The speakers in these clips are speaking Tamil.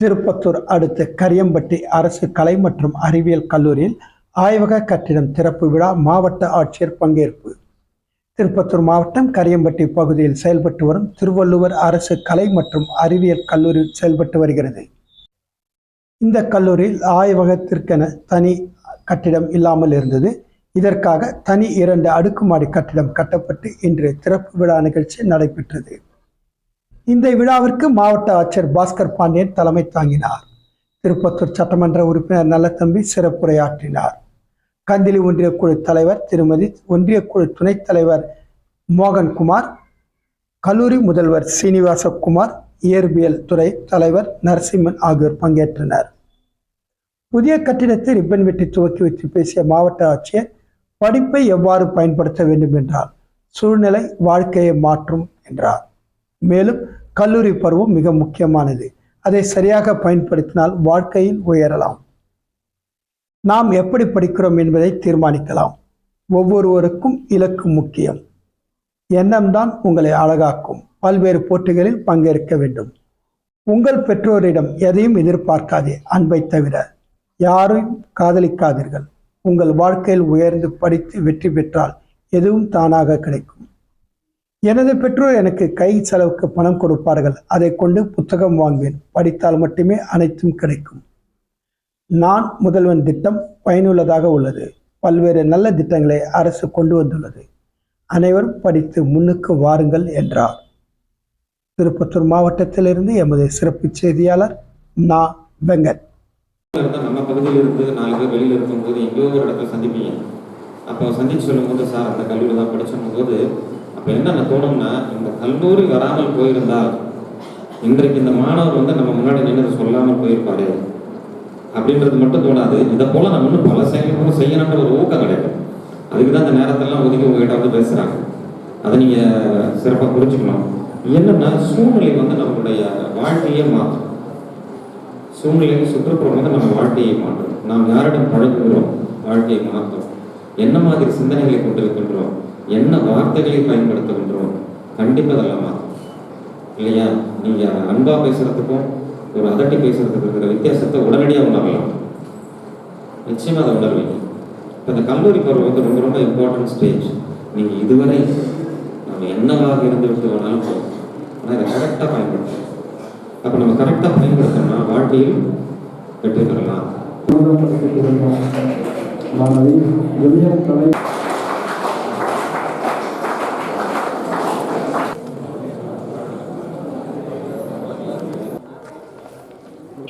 திருப்பத்தூர் அடுத்த கரியம்பட்டி அரசு கலை மற்றும் அறிவியல் கல்லூரியில் ஆய்வக கட்டிடம் திறப்பு விழா மாவட்ட ஆட்சியர் பங்கேற்பு. திருப்பத்தூர் மாவட்டம் கரியம்பட்டி பகுதியில் செயல்பட்டு வரும் திருவள்ளுவர் அரசு கலை மற்றும் அறிவியல் கல்லூரி செயல்பட்டு வருகிறது. இந்த கல்லூரியில் ஆய்வகத்திற்கென தனி கட்டிடம் இல்லாமல் இருந்தது. இதற்காக தனி 2 அடுக்குமாடி கட்டிடம் கட்டப்பட்டு இன்று திறப்பு விழா நிகழ்ச்சி நடைபெற்றது. இந்த விழாவிற்கு மாவட்ட ஆட்சியர் பாஸ்கர் பாண்டியன் தலைமை தாங்கினார். திருப்பத்தூர் சட்டமன்ற உறுப்பினர் நல்லதம்பி சிறப்புரையாற்றினார். கந்திலி ஒன்றிய குழு தலைவர் திருமதி, ஒன்றிய குழு துணைத் தலைவர் மோகன்குமார், கல்லூரி முதல்வர் சீனிவாசகுமார், இயற்பியல் துறை தலைவர் நரசிம்மன் ஆகியோர் பங்கேற்றனர். புதிய கட்டிடத்தை ரிப்பன் வெட்டி துவக்கி வைத்து பேசிய மாவட்ட ஆட்சியர், படிப்பை எவ்வாறு பயன்படுத்த வேண்டும் என்றால் சூழ்நிலை வாழ்க்கையை மாற்றும் என்றார். மேலும் கல்லூரி பருவம் மிக முக்கியமானது. அதை சரியாக பயன்படுத்தினால் வாழ்க்கையில் உயரலாம். நாம் எப்படி படிக்கிறோம் என்பதை தீர்மானிக்கலாம். ஒவ்வொருவருக்கும் இலக்கு முக்கியம். எண்ணம்தான் உங்களை அழகாக்கும். பல்வேறு போட்டிகளில் பங்கேற்க வேண்டும். உங்கள் பெற்றோரிடம் எதையும் எதிர்பார்க்காதே, அன்பை தவிர. யாரையும் காதலிக்காதீர்கள். உங்கள் வாழ்க்கையில் உயர்ந்து படித்து வெற்றி பெற்றால் எதுவும் தானாக கிடைக்கும். எனது பெற்றோர் எனக்கு கை செலவுக்கு பணம் கொடுப்பார்கள். அதை கொண்டு புத்தகம் வாங்குவேன். படித்தால் மட்டுமே அனைத்தும் கிடைக்கும். நான் முதல்வன் திட்டம் பயனுள்ளதாக உள்ளது. பல்வேறு நல்ல திட்டங்களை அரசு கொண்டு வந்துள்ளது. அனைவரும் படித்து முன்னுக்கு வாருங்கள் என்றார். திருப்பத்தூர் மாவட்டத்திலிருந்து எமது சிறப்பு செய்தியாளர் நா. வெங்கட். நம்ம பகுதியில் இருந்து 4 பேர் வெளியில் இருக்கும்போது எங்கேயோ ஒரு இடத்துல சந்திப்பீங்க. அப்போ சந்திச்சு சொல்லும்போது, சார் அந்த கல்லூரியில் தான் படிச்சும் போது அப்போ என்ன தோணும்னா, இந்த கல்லூரி வராமல் போயிருந்தால் இன்றைக்கு இந்த மாணவர் நம்ம முன்னாடி நின்று சொல்லாமல் போயிருப்பாரு அப்படின்றது மட்டும் தோணாது. இதை போல நம்ம இன்னும் பல செயல்களும் செய்யணுன்ற ஒரு ஊக்கம் கிடைக்கும். அதுக்கு தான் இந்த நேரத்தெல்லாம் ஒதுக்கி உங்ககிட்ட பேசுகிறாங்க. அதை நீங்கள் சிறப்பாக புரிஞ்சுக்கணும். என்னன்னா, சூழ்நிலை நம்மளுடைய வாழ்க்கையே மாற்றும். சூழ்நிலை சுற்றுப்புறம் நம்ம வாழ்க்கையை மாற்றும். நாம் யாரிடம் பழகுகிறோம் வாழ்க்கையை மாற்றும். என்ன மாதிரி சிந்தனைகளை கொண்டிருக்கின்றோம், என்ன வார்த்தைகளை பயன்படுத்துகின்றோம், கண்டிப்பாக அதெல்லாம் மாற்றும் இல்லையா? நீங்கள் அன்பாக பேசுகிறதுக்கும் ஒரு அதட்டி பேசுகிறதுக்கு இருக்கிற வித்தியாசத்தை உடனடியாக உணரலாம். நிச்சயமாக அதை உணர்வீங்க. இப்போ இந்த கல்லூரி பருவம் ரொம்ப ரொம்ப இம்பார்ட்டன்ட் ஸ்டேஜ். நீங்கள் இதுவரை நம்ம என்னவாக இருந்துவிட்டு வேணாலும் போகும். ஆனால் இதை கரெக்டாக பயன்படுத்தணும். அப்போ நம்ம கரெக்டாக பயன்படுத்தணும்னா வாழ்க்கையில் வெற்றி பெறலாம்.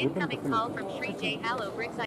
Incoming call from Sri J. Hallow Briggs.